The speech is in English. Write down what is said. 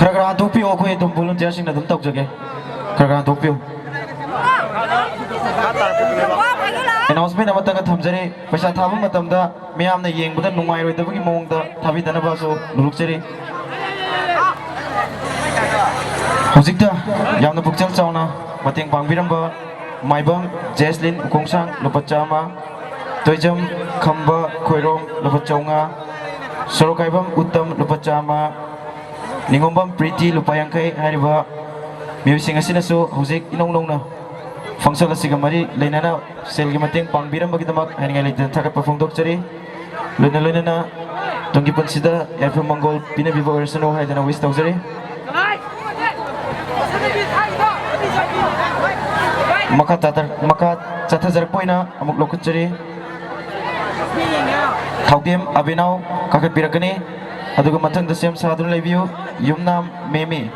Kera-kera tupi aku itu volunteer sing na dumtok jage. Kera-kera tupi. Announcement ama tanga thamjare paisa thabu matamda miyamna yengbuda nungai roi tabagi mongda thabi dana baso lulukjare. Hojikta yamna pukchal chauna mateng pangbiramba maibam Jesslyn Ukongsang lupa chama toijam khamba khoirom lupa chaunga sorokaibam Uttam lupa chama ningombam Priti lupa yangkai hariba miyusing asinasu hojik inonglongna function asiga mari leinana selgi mateng pangbiram bagitamak haningai leitan thakat pafongdok chari loina tonggi pansida FM Mongol pina bibo ersano haidana wish tawjari maka catajar poina amuk lokutjari thaugem abinau kakat birakani aduga mathang da sem sadun lebiu yumnam meme